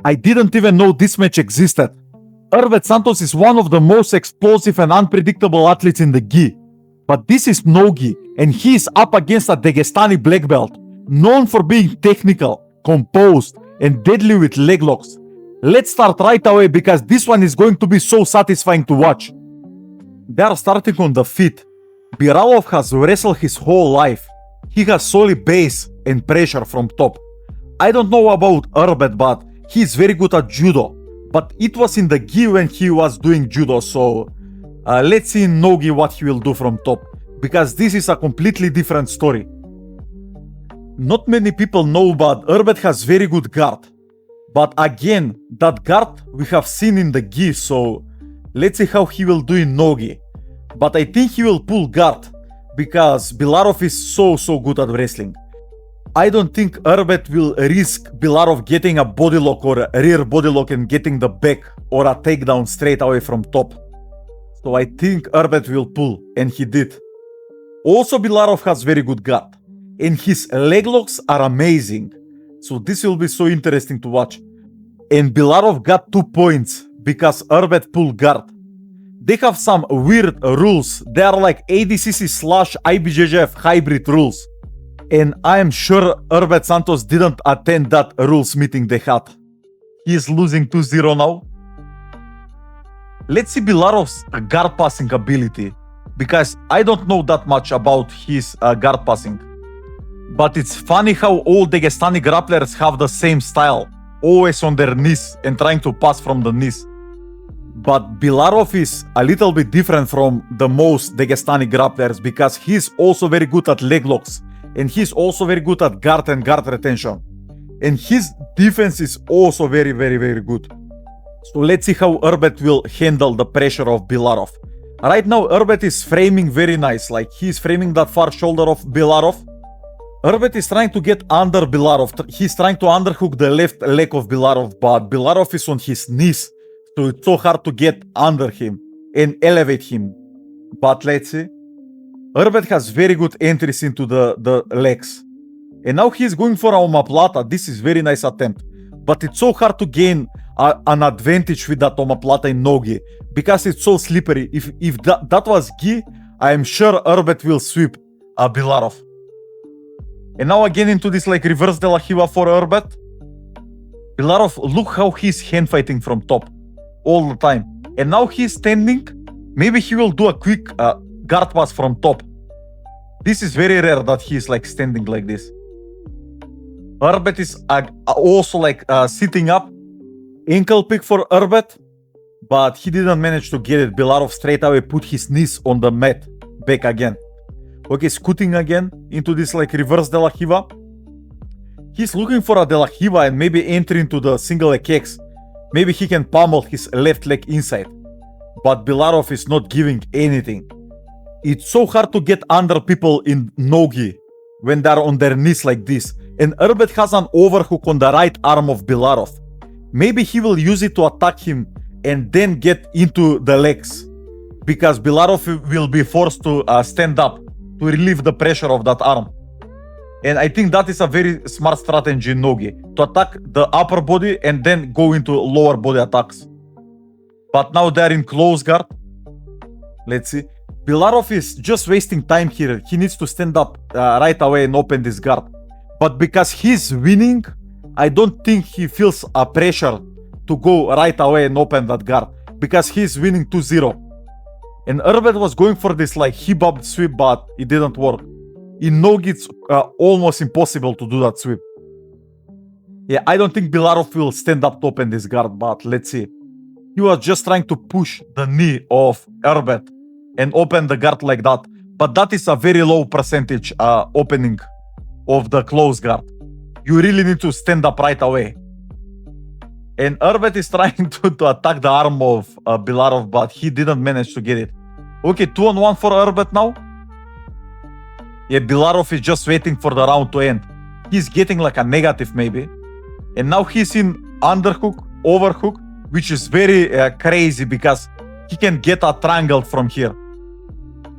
I didn't even know this match existed. Erberth Santos is one of the most explosive and unpredictable athletes in the gi. But this is no gi, and he is up against a Dagestani black belt, known for being technical, composed, and deadly with leg locks. Let's start right away because this one is going to be so satisfying to watch. They are starting on the feet. Bilarov has wrestled his whole life. He has solid base and pressure from top. I don't know about Erberth, but he is very good at judo. But it was in the gi when he was doing judo, so let's see in no gi what he will do from top, because this is a completely different story. Not many people know, but Erberth has very good guard. But again, that guard we have seen in the gi, so let's see how he will do in no gi. But I think he will pull guard, because Bilarov is so good at wrestling. I don't think Erberth will risk Bilarov getting a body lock or a rear body lock and getting the back or a takedown straight away from top. So I think Erberth will pull, and he did. Also, Bilarov has very good guard, and his leg locks are amazing. So this will be so interesting to watch. And Bilarov got 2 points because Erberth pulled guard. They have some weird rules. They are like ADCC/IBJJF hybrid rules. And I am sure Erberth Santos didn't attend that rules meeting they had. He is losing 2-0 now. Let's see Bilarov's guard passing ability, because I don't know that much about his guard passing. But it's funny how all Dagestani grapplers have the same style, always on their knees and trying to pass from the knees. But Bilarov is a little bit different from the most Dagestani grapplers because he's also very good at leg locks, and he's also very good at guard and guard retention. And his defense is also very good. So let's see how Erberth will handle the pressure of Bilarov. Right now Erberth is framing very nice, like he's framing that far shoulder of Bilarov. Erberth is trying to get under Bilarov. He's trying to underhook the left leg of Bilarov, but Bilarov is on his knees, so it's so hard to get under him and elevate him. But let's see. Erberth has very good entries into the legs. And now he's going for a omoplata. This is very nice attempt. But it's so hard to gain an advantage with that omoplata in no-gi because it's so slippery. If that was gi, I am sure Erberth will sweep Bilarov. And now again into this like reverse de la Hiva for Erberth. Bilarov, look how he's hand fighting from top all the time. And now he's standing. Maybe he will do a quick guard pass from top. This is very rare that he's like standing like this. Erberth is also like sitting up. Ankle pick for Erberth, but he didn't manage to get it. Bilarov straight away put his knees on the mat, back again. Okay, scooting again into this like reverse de la Hiva. He's looking for a de la Hiva and maybe enter into the single leg kicks. Maybe he can pummel his left leg inside. But Bilarov is not giving anything. It's so hard to get under people in no-gi when they're on their knees like this. And Erberth has an overhook on the right arm of Bilarov. Maybe he will use it to attack him and then get into the legs, because Bilarov will be forced to stand up to relieve the pressure of that arm. And I think that is a very smart strategy in no-gi, to attack the upper body and then go into lower body attacks. But now they're in close guard. Let's see. Bilarov is just wasting time here. He needs to stand up right away and open this guard. But because he's winning, I don't think he feels a pressure to go right away and open that guard, because he's winning 2-0. And Erberth was going for this like he-bobbed sweep, but it didn't work. In no-gi, it's almost impossible to do that sweep. Yeah, I don't think Bilarov will stand up to open this guard, but let's see. He was just trying to push the knee of Erberth and open the guard like that. But that is a very low percentage opening of the close guard. You really need to stand up right away. And Erberth is trying to attack the arm of Bilarov, but he didn't manage to get it. Okay, 2-on-1 for Erberth now. Yeah, Bilarov is just waiting for the round to end. He's getting like a negative maybe. And now he's in underhook, overhook, which is very crazy because he can get a triangle from here.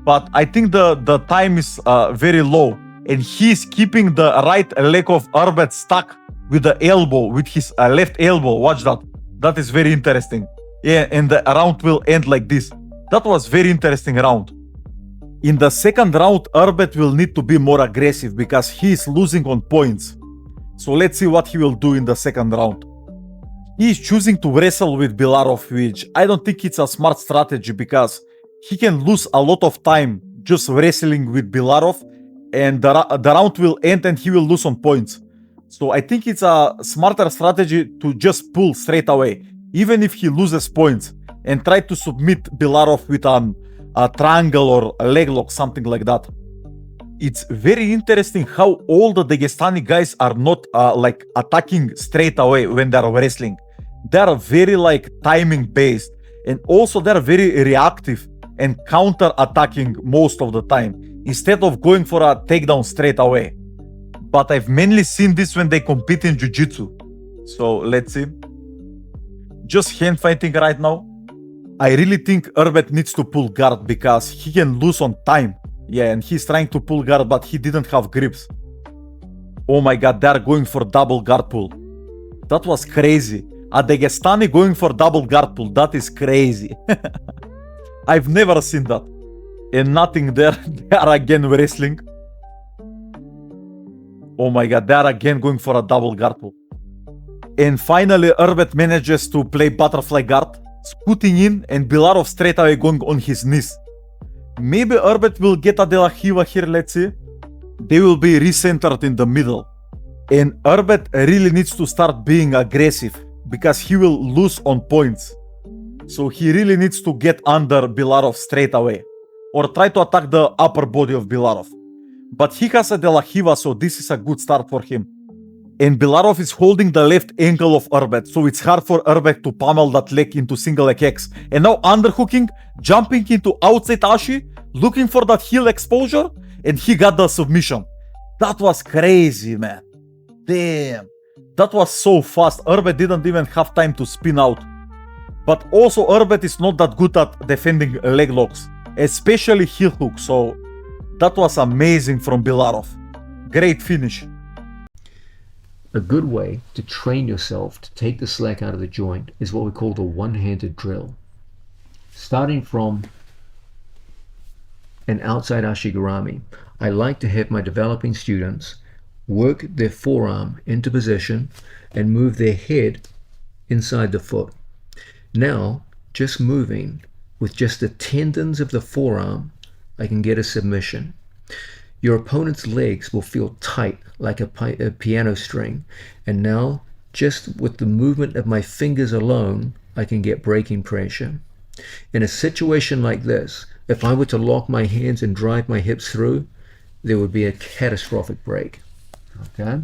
But I think the time is very low. And he's keeping the right leg of Erberth stuck with the elbow, with his left elbow. Watch that. That is very interesting. Yeah, and the round will end like this. That was very interesting round. In the second round, Erberth will need to be more aggressive because he is losing on points. So let's see what he will do in the second round. He is choosing to wrestle with Bilarov, which I don't think it's a smart strategy because he can lose a lot of time just wrestling with Bilarov, and the round will end and he will lose on points. So I think it's a smarter strategy to just pull straight away, even if he loses points, and try to submit Bilarov with a triangle or a leg lock, something like that. It's very interesting how all the Dagestani guys are not like attacking straight away when they're wrestling. They're very like timing based, and also they're very reactive and counter attacking most of the time instead of going for a takedown straight away. But I've mainly seen this when they compete in jiu-jitsu. So let's see. Just hand fighting right now. I really think Erberth needs to pull guard because he can lose on time. Yeah, and he's trying to pull guard, but he didn't have grips. Oh my god, they're going for double guard pull. That was crazy. A Dagestani going for double guard pull. That is crazy. I've never seen that. And nothing there. They are again wrestling. Oh my god, they are again going for a double guard pull. And finally, Erberth manages to play butterfly guard, scooting in, and Bilarov straight away going on his knees. Maybe Erberth will get a De La Riva here, let's see. They will be recentered in the middle. And Erberth really needs to start being aggressive because he will lose on points. So he really needs to get under Bilarov straight away, or try to attack the upper body of Bilarov. But he has a De La Riva, so this is a good start for him. And Bilarov is holding the left ankle of Erberth, so it's hard for Erberth to pummel that leg into single leg X. And now underhooking, jumping into outside Ashi, looking for that heel exposure, and he got the submission. That was crazy, man. Damn. That was so fast. Erberth didn't even have time to spin out. But also Erberth is not that good at defending leg locks, especially heel hook, so that was amazing from Bilarov. Great finish. A good way to train yourself to take the slack out of the joint is what we call the one-handed drill. Starting from an outside ashigarami, I like to have my developing students work their forearm into position and move their head inside the foot. Now, just moving with just the tendons of the forearm, I can get a submission. Your opponent's legs will feel tight like a piano string, and now just with the movement of my fingers alone, I can get breaking pressure. In a situation like this, if I were to lock my hands and drive my hips through, there would be a catastrophic break. Okay,